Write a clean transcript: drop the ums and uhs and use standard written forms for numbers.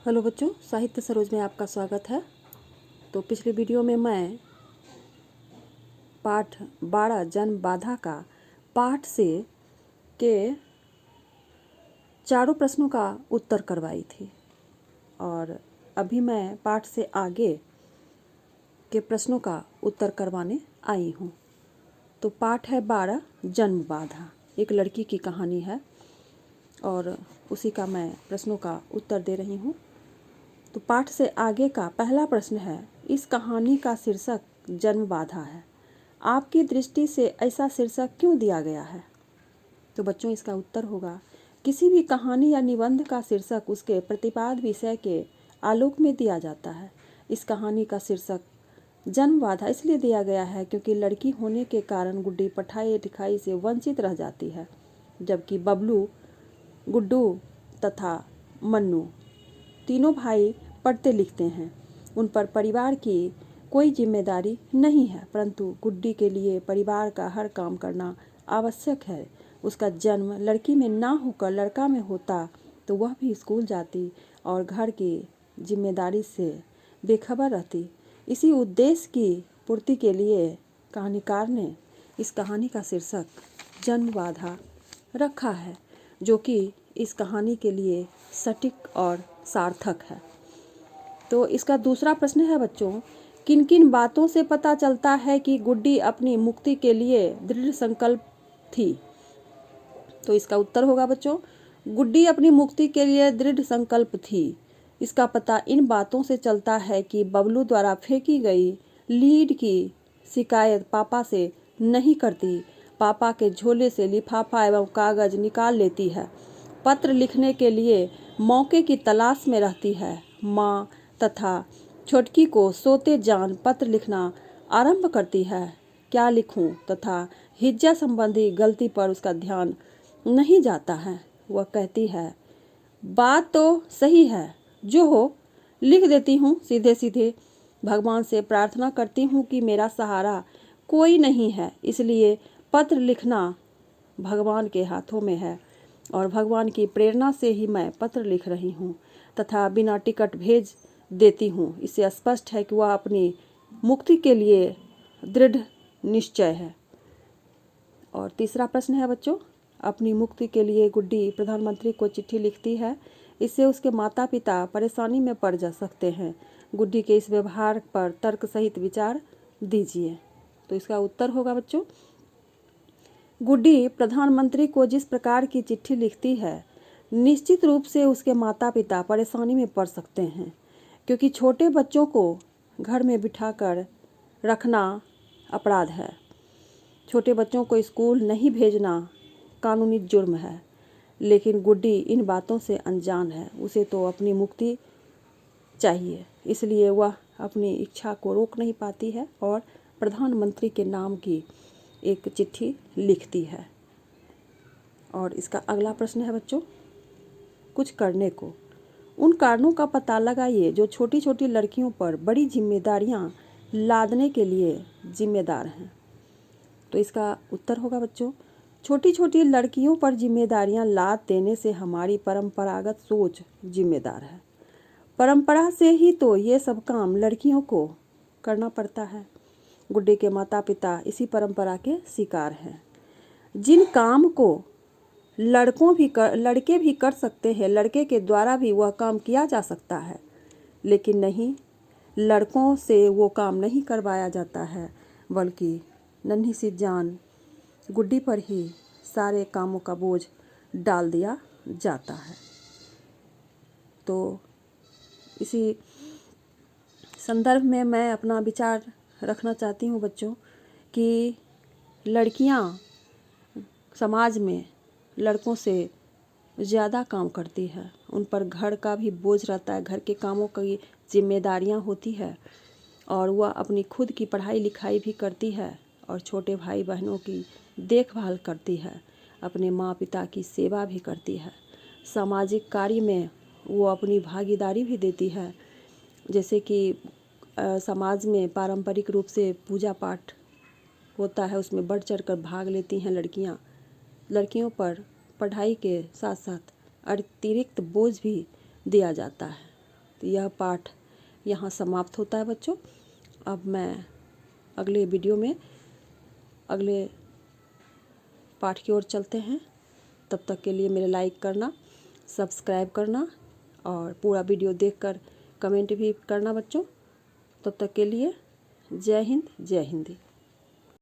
Hello बच्चों, साहित्य सरोज में आपका स्वागत है। तो पिछली वीडियो में मैं पाठ 12 जन्म बाधा का पाठ से के चारों प्रश्नों का उत्तर करवाई थी और अभी मैं पाठ से आगे के प्रश्नों का उत्तर करवाने आई हूँ। तो पाठ है 12 जन्म बाधा, एक लड़की की कहानी है और उसी का मैं प्रश्नों का उत्तर दे रही हूँ। तो पाठ से आगे का पहला प्रश्न है, इस कहानी का शीर्षक जन्म बाधा है। आपकी दृष्टि से ऐसा शीर्षक क्यों दिया गया है? तो बच्चों इसका उत्तर होगा, किसी भी कहानी या निबंध का शीर्षक उसके प्रतिपाद्य विषय के आलोक में दिया जाता है। इस कहानी का शीर्षक जन्म बाधा इसलिए दिया गया है क्योंकि लड़की होने के कारण गुड्डी पढ़ाई लिखाई से वंचित रह जाती है, जबकि बबलू, गुड्डू तथा मन्नू तीनों भाई पढ़ते लिखते हैं। उन पर परिवार की कोई जिम्मेदारी नहीं है, परंतु गुड्डी के लिए परिवार का हर काम करना आवश्यक है। उसका जन्म लड़की में ना होकर लड़का में होता तो वह भी स्कूल जाती और घर की जिम्मेदारी से बेखबर रहती। इसी उद्देश्य की पूर्ति के लिए कहानीकार ने इस कहानी का शीर्षक जन्म बाधा रखा है, जो कि इस कहानी के लिए सटीक और सार्थक है। तो इसका दूसरा प्रश्न है बच्चों, किन किन बातों से पता चलता है कि गुड्डी अपनी मुक्ति के लिए दृढ़ संकल्प थी? तो इसका उत्तर होगा बच्चों, गुड्डी अपनी मुक्ति के लिए दृढ़ संकल्प थी। इसका पता इन बातों से चलता है कि बबलू द्वारा फेंकी गई लीड की शिकायत पापा से नहीं करती, पापा के झोले से लिफाफा एवं कागज निकाल लेती है, पत्र लिखने के लिए मौके की तलाश में रहती है, माँ तथा छोटकी को सोते जान पत्र लिखना आरंभ करती है, क्या लिखूं तथा हिज्जा संबंधी गलती पर उसका ध्यान नहीं जाता है। वह कहती है, बात तो सही है, जो हो लिख देती हूँ सीधे सीधे। भगवान से प्रार्थना करती हूँ कि मेरा सहारा कोई नहीं है, इसलिए पत्र लिखना भगवान के हाथों में है और भगवान की प्रेरणा से ही मैं पत्र लिख रही हूँ तथा बिना टिकट भेज देती हूँ। इससे स्पष्ट है कि वह अपनी मुक्ति के लिए दृढ़ निश्चय है। और तीसरा प्रश्न है बच्चों, अपनी मुक्ति के लिए गुड्डी प्रधानमंत्री को चिट्ठी लिखती है, इससे उसके माता पिता परेशानी में पड़ जा सकते हैं। गुड्डी के इस व्यवहार पर तर्क सहित विचार दीजिए। तो इसका उत्तर होगा बच्चों, गुड्डी प्रधानमंत्री को जिस प्रकार की चिट्ठी लिखती है, निश्चित रूप से उसके माता पिता परेशानी में पड़ सकते हैं, क्योंकि छोटे बच्चों को घर में बिठाकर रखना अपराध है। छोटे बच्चों को स्कूल नहीं भेजना कानूनी जुर्म है, लेकिन गुड्डी इन बातों से अनजान है। उसे तो अपनी मुक्ति चाहिए, इसलिए वह अपनी इच्छा को रोक नहीं पाती है और प्रधानमंत्री के नाम की एक चिट्ठी लिखती है। और इसका अगला प्रश्न है बच्चों, कुछ करने को। उन कारणों का पता लगाइए जो छोटी छोटी लड़कियों पर बड़ी जिम्मेदारियां लादने के लिए जिम्मेदार हैं। तो इसका उत्तर होगा बच्चों, छोटी छोटी लड़कियों पर जिम्मेदारियां लाद देने से हमारी परंपरागत सोच जिम्मेदार है। परंपरा से ही तो ये सब काम लड़कियों को करना पड़ता है। गुड्डी के माता पिता इसी परंपरा के शिकार हैं। जिन काम को लड़के भी कर सकते हैं, लड़के के द्वारा भी वह काम किया जा सकता है, लेकिन नहीं, लड़कों से वो काम नहीं करवाया जाता है, बल्कि नन्ही सी जान गुड्डी पर ही सारे कामों का बोझ डाल दिया जाता है। तो इसी संदर्भ में मैं अपना विचार रखना चाहती हूँ बच्चों कि लड़कियाँ समाज में लड़कों से ज़्यादा काम करती है, उन पर घर का भी बोझ रहता है, घर के कामों की जिम्मेदारियाँ होती है और वह अपनी खुद की पढ़ाई लिखाई भी करती है और छोटे भाई बहनों की देखभाल करती है, अपने माँ पिता की सेवा भी करती है, सामाजिक कार्य में वो अपनी भागीदारी भी देती है। जैसे कि समाज में पारंपरिक रूप से पूजा पाठ होता है, उसमें बढ़ चढ़ कर भाग लेती हैं लड़कियाँ। लड़कियों पर पढ़ाई के साथ साथ अतिरिक्त बोझ भी दिया जाता है तो यह पाठ यहाँ समाप्त होता है बच्चों। अब मैं अगले वीडियो में अगले पाठ की ओर चलते हैं। तब तक के लिए मेरे लाइक करना, सब्सक्राइब करना और पूरा वीडियो देखकर कमेंट भी करना बच्चों। तब तक के लिए जय हिंद, जय हिंदी।